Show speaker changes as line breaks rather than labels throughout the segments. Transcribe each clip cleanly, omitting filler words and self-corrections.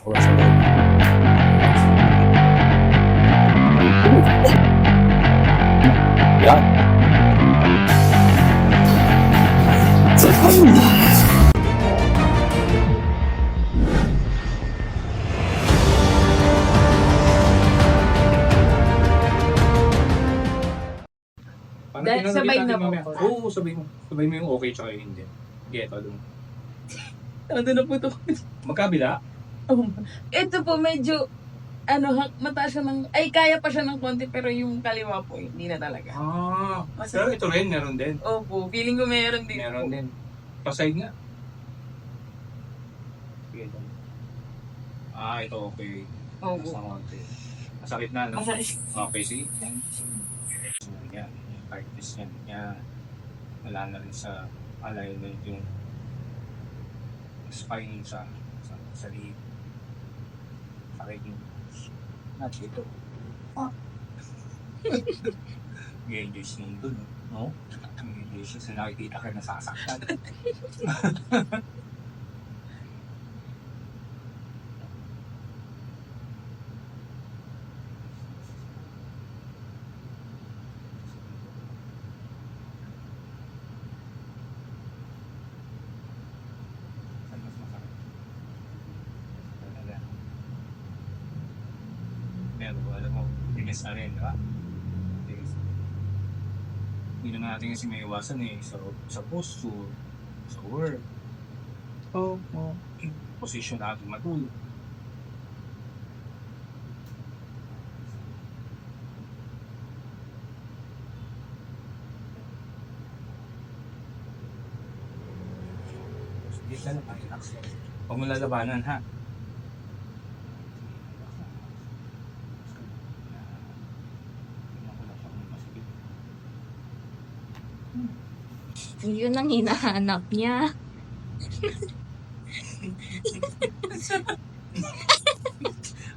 Or sa loob. Yan.
Paano
Dahil
tinanong
sabay
kita
na
mamaya?
po.
Oo, sabay mo yung okay tsaka yung hindi. Geto dun.
Ano na po to?
Magkabila?
Ito po medyo, mataas siya kaya pa siya ng konti, pero yung kaliwa po, hindi na talaga.
Pero ito rin, meron din.
Opo, feeling ko meron din
Meron
po.
din. Paside nga. Sige dun. Ito okay.
Opo.
Nasa konti. Masakit na, no?
Masakit.
Okay, sige. Yan. Yung tightness yan. Yan. Wala na rin sa alignment yung spine sa liit. Sakit yung dito. Gauges nung dun, no? Gauges na nakikita ka nasasaktan. Pero alam mo, tigas na rin, di ba? Tigas. Hindi na natin kasi may iwasan sa posture, sa work. Position natin matulog. Sige ka na, relax. Huwag mo lalabanan, ha?
Yun ang hinahanap niya.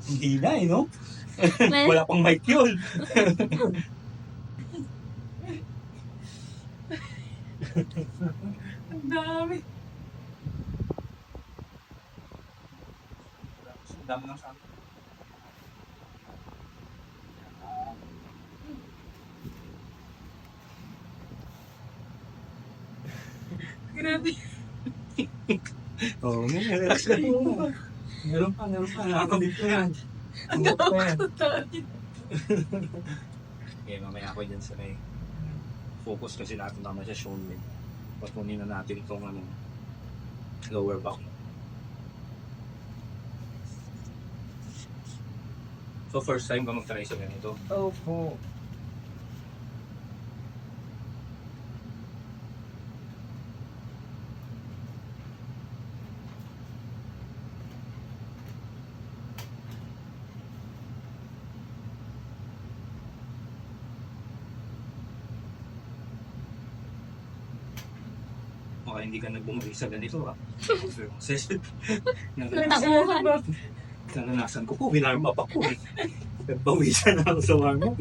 Hindi na no? Wala pang mic yun. Ang dami. Ang dami ng sample.
Grabe.
Oo, relax ka po. Meron pa. Nakakabit ko yan. Okay, mamaya ako dyan sa may focus kasi natin naman sa shoulder. Patunin na natin itong lower back. So first time ka mag-try sa ganito?
Opo.
Baka hindi ka nagbumalik sa ganito Kasi
Tauhan.
naranasan ko po, winarm up ako Nagbawisan na ako sa warm up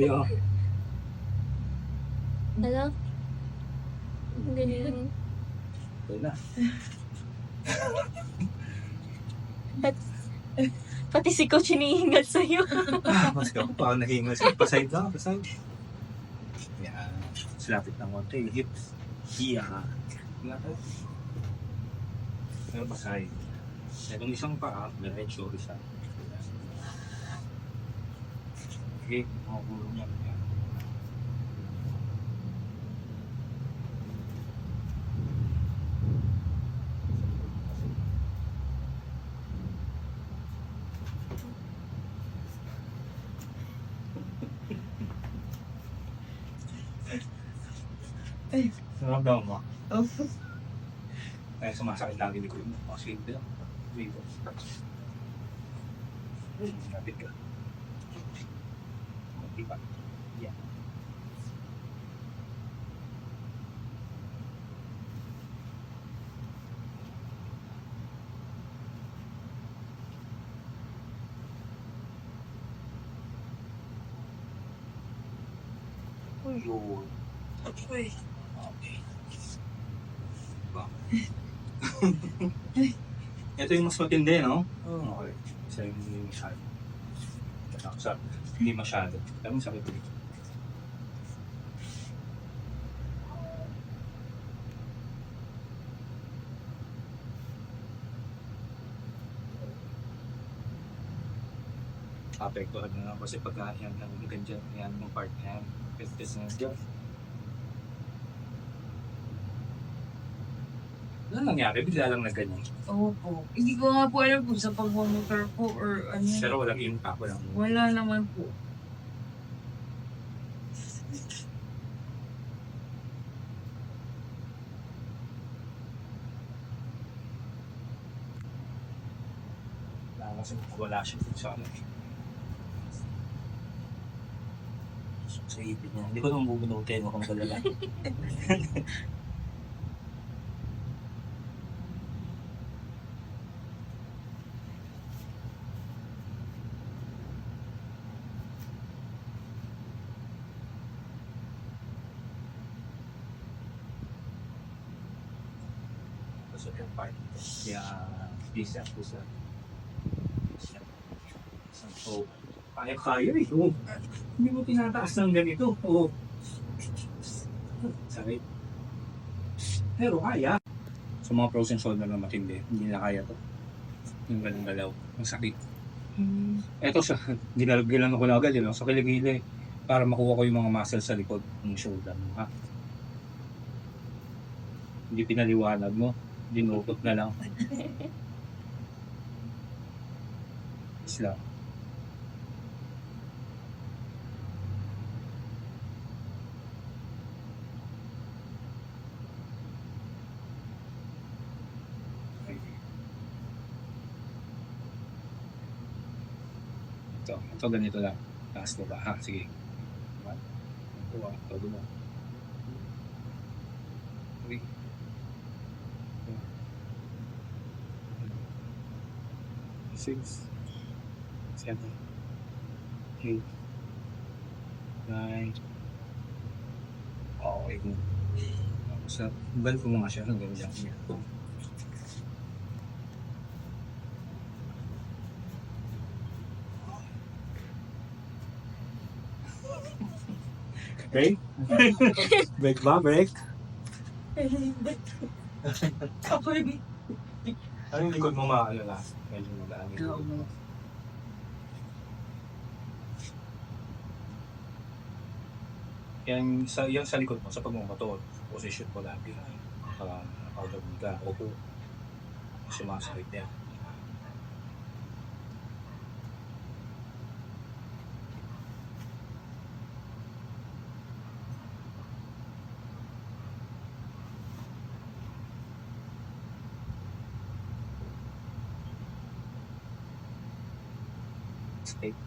Hello? Ganyan.
Ito na.
Pati si Coach hinihingal sa'yo.
Mas ka ako, parang nahingal siya. Paside lang, paside. Yan. Silapit ng konti. Hips. Yan. Pero paside. Itong isang paa, diretso isa. Okay, makagulong yan. Sarap daw mo. Kaya sumasakit lagi ni Kuya mo. Kasi hindi lang. Dito. Lapit ka. Diba? Yan. Yun.
Uy.
Okay. Diba? Ito yung mas matindi, no? Okay. Sa'yo hindi masyado. Hindi masyado. Pero sakit dito. Apektuhan na lang kasi pagka yan ang ganyan, yan yung part na yan. Kasi na dyan. Ano nangyari? Bigla lang na ganyan.
Opo. Hindi ko nga po alam kung sa pag-monitor po or ano.
Pero walang impact, walang...
Wala naman po.
Kasi wala siya sa ano. Sa ipin niya. Hindi ko naman bubunutin. Huwag kang magalala. Tapos yung part. Kaya, isa. So, kaya eh. Oo. Hindi mo tinataas ng ganito. Oo. Sakit. Pero kaya. Sa mga frozen shoulder na matindi, hindi na kaya to. Yung ganun galaw. Ang sakit. Eto sa, ginalagyan ko na agad yun. Sa kiligili. Para makuha ko yung mga muscle sa likod ng shoulder mo. Ha? Hindi pinaliwanag mo. Dinutot na lang. Isla. Ito ganito lang. Taas mo ba? Ha, sige. Ito, todo mo. 3. 6. 7. 8. 9. Okay. Tapos, balik ko mga siya hanggang dyan. Okay? Break ba? Break?
Kapag
Ano yung likod mo maaalala? Medyo magaan yung likod mo. Yan sa likod mo, sa pagmamato, position mo lagi. Nakagawin ka, upo. Sumasakit yan. Steak.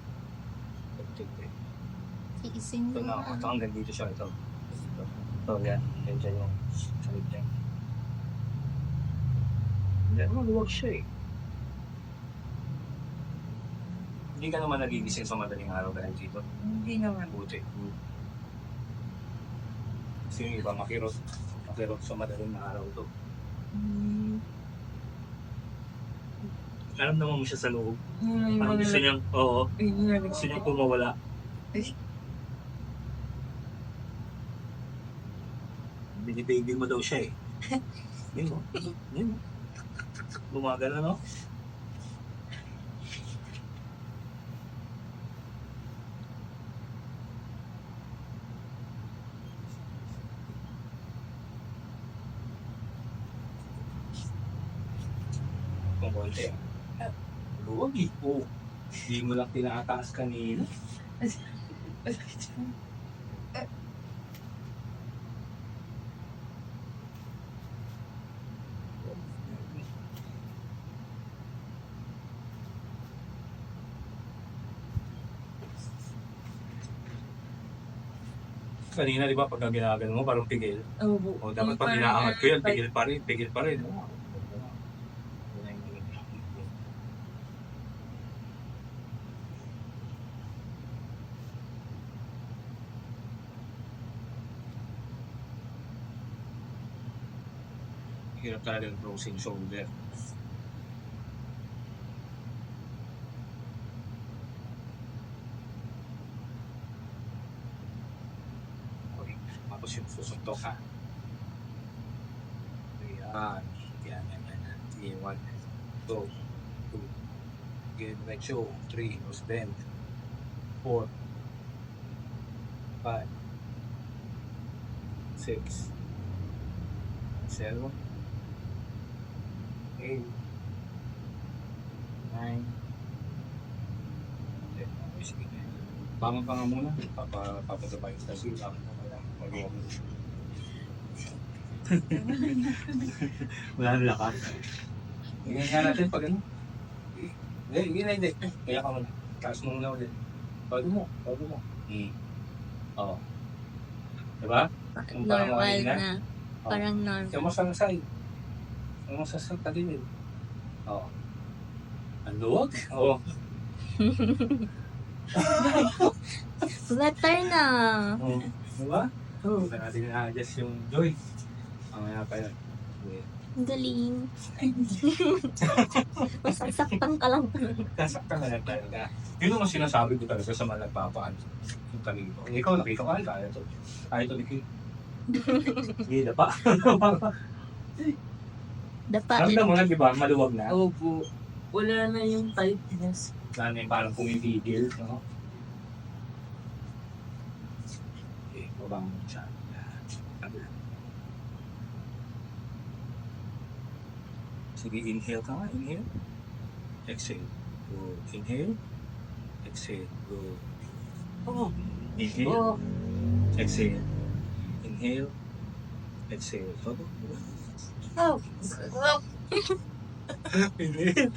Iisin
Ito
mo.
na, ito hanggang dito siya. Ito. Ito, yan. Yan dyan yung salit niya. Yan, maluwag siya eh. Hindi ka naman nagigising sa madaling araw dahil dito.
Hindi naman.
Buti. Kasi yung iba makirot sa madaling araw to. Alam naman mo siya sa loob. Parang gusto niyang, oo, gusto niyang pumawala. Binibaby mo daw siya eh. Yun mo. Yun mo. Bumagal na, no? Kung konti. Luwag eh. Oo. Hindi mo lang tinataas kanina. Kanina, di ba, pagka ginagano mo, parang pigil.
Opo.
O, dapat pag inaangat ko yun, pigil pa rin. Hirap talaga ng frozen shoulder. Tapos yung susuntok ka. Ayan. Yan. Sige, 1, 2, 2. Again, diretso. 3, nose bend. 4, 5, 6, 7, 8, 9, bangon pa nga muna. Papatapay sa kasi bangon pa lang. Wala nang lakas. Hingin nga natin pag ano. Hindi. Kaya ka muna. Taas mo muna ulit. Bago mo. Oo. Diba? Yung parang
Normal
kanina.
na. Parang normal.
Yung masang side. Yung masang tagilid. Oo. Ang luwag? Oo.
Better na.
Oo. Diba? Oo. Hindi natin na-adjust yung joy. Mamaya pa yun. Okay.
Ang galing. Masasaktan ka lang.
Nasaktan na lang talaga. Yun ang sinasabi ko talaga sa mga nagpapaan. Yung kanito. Ikaw, nakita ko, kaya to. Kaya to, Nikki. Hindi, pa.
Dapa.
Ramdam mo na, di ba? Maluwag na.
Opo. Wala na yung tightness.
Lalo yung parang pumipigil, no? Okay, babang mo siya. Sige, inhale ka nga. Inhale. Exhale. Go. Inhale. Exhale. Go.
Oh.
Inhale.
Oh.
Exhale. Inhale. Exhale. Go.
Oh.
Inhale.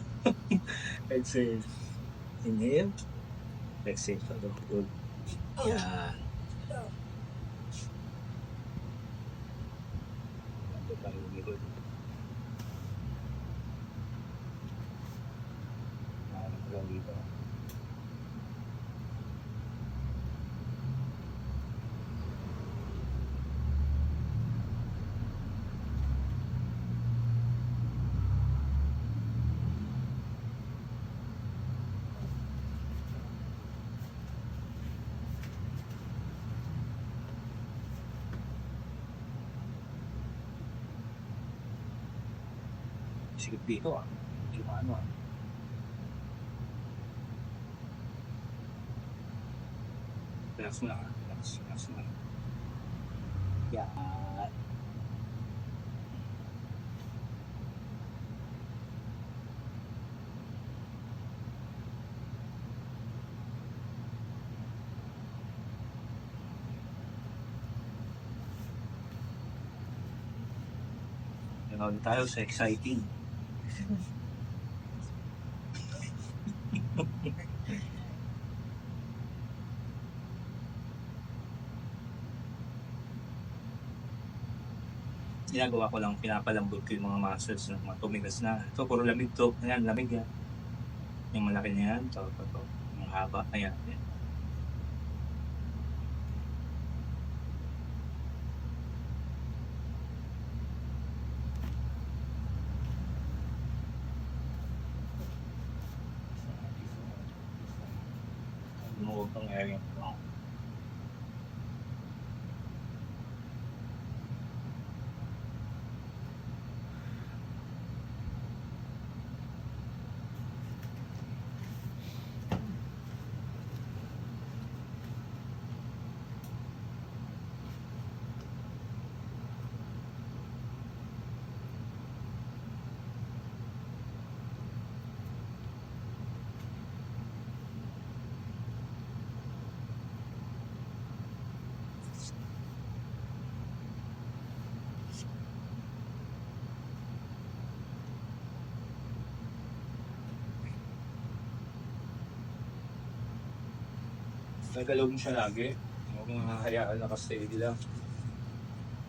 Exhale. Inhale. Exhale. Go. Good. Yan. Ito tayo likod. Lang dito. Sikip dito yung ano relax mo lang relax mo lang. Yan. Yan tayo sa exciting. Ginagawa ko lang, pinapalambot ko yung mga muscles ng mga tumigas na. Ito, puro lamig to. Ayan, lamig yan. Yung malaki na yan, ito. Yung haba, ayan. Lumuwag tong area. Nagalaw mo siya lagi. Huwag mong hahayaan na ka-steady lang.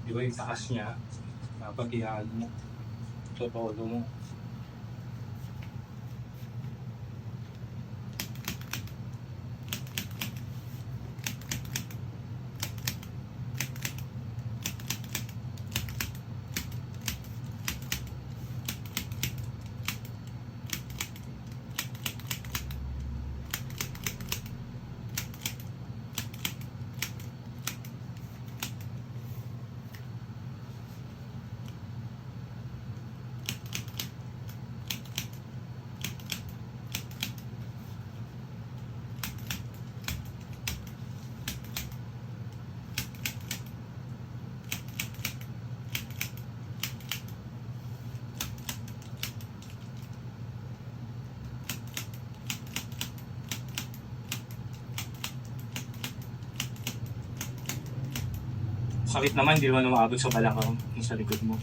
Di ba yung taas niya, napag-ihalo mo. Todo mo. Sakit naman, di naman umabot sa balakang yung sa likod mo.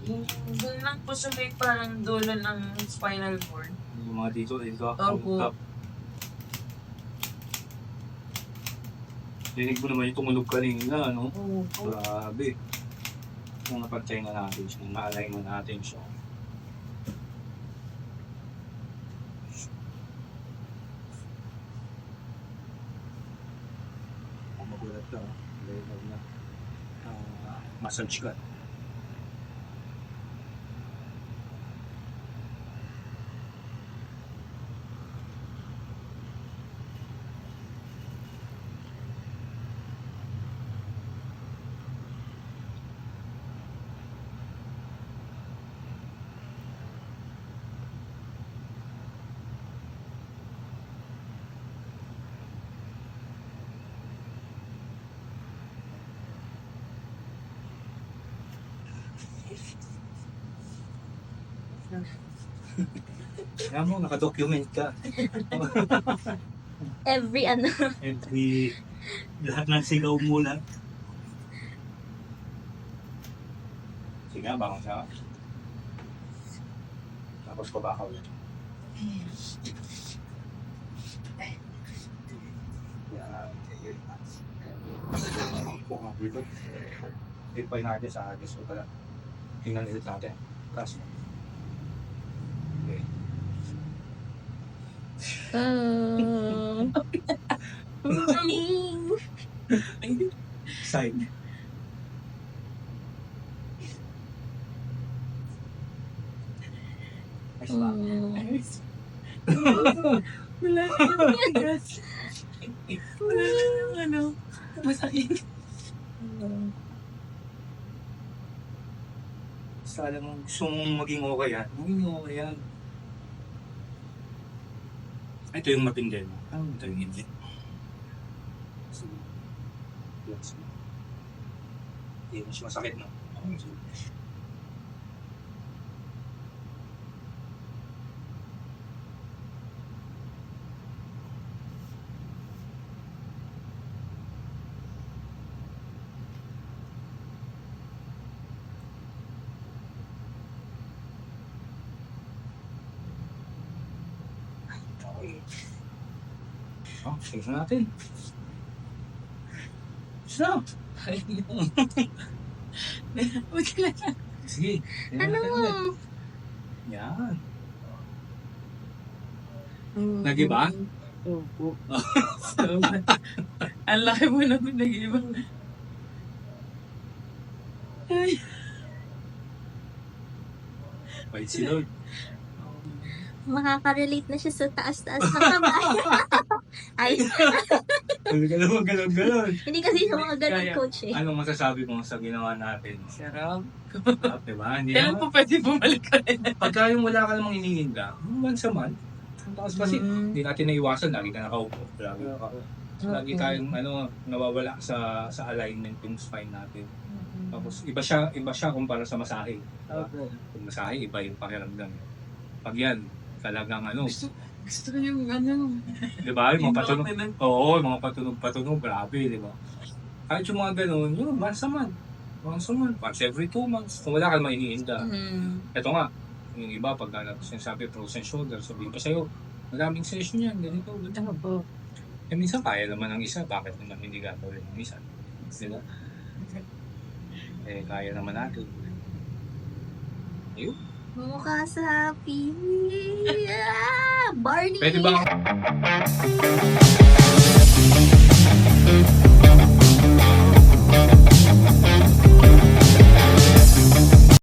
Doon lang po sa may parang dulo ng spinal cord.
Yung mga dito,
Opo.
top. Dinig mo naman yung tumunog kanina, no?
Oo.
Grabe. Kung napantay na natin siya, naalay mo natin siya. Kung magulat ka, dahil na massage ka. Kaya mo, nakadocument ka.
Every ano.
Every, lahat ng sigaw mo lang. Sige, bangon siya. Tapos ko baka ulit. Yan. Kung dito. Ipay natin sa agis ko pala. Tingnan ulit natin. Tapos. Okay.
Galing.
Side. Nice ba?
Wala lang gas. Wala lang ano. Masakit.
Sana mo gusto mong maging okay yan. Maging okay yan. Ito yung matindi. Ito yung hindi. Hindi mo siya masakit, no? Okay. Oh, tingnan natin. Stop! Sige. tingnan
Ano
natin
mo?
ulit. Yan. Nag-iba?
Opo. Ang laki mo na kung nag-iba. Ay.
Wait, si Lord.
Makaka-relate na siya sa taas-taas ng kamay. Ay,
Galon.
hindi kasi siya mga ganun,
Kaya.
coach eh.
Anong masasabi mo sa ginawa natin?
Sarap.
Diba? Hindi
Kailan
naman.
po pwede bumalik ka rin?
Pagka yung wala ka namang iniinda, once a month, tapos kasi
Mm.
hindi natin naiwasan, lagi ka nakaupo. Lagi tayong nawawala sa alignment yung spine natin. Tapos iba siya kumpara sa masahe. Diba? Kung masahe, iba yung pakiramdam. Pag yan, talagang
Gusto ko yung ano.
di ba? Yung mga patunog.
Yung
Oo, yung mga patunog, grabe, di ba? Kahit yung mga ganun, yun, once a month. Once every 2 months. Kung wala ka naman iniinda. Ito nga, yung iba, pag sinasabi frozen shoulder, sabihin pa sa'yo, maraming session yan, ganito.
po.
Eh, minsan kaya naman ng isa, bakit naman hindi gagawin ng isa? Diba? Eh, kaya naman natin. Ayun.
Mukha sa happy. Barney!
Pwede ba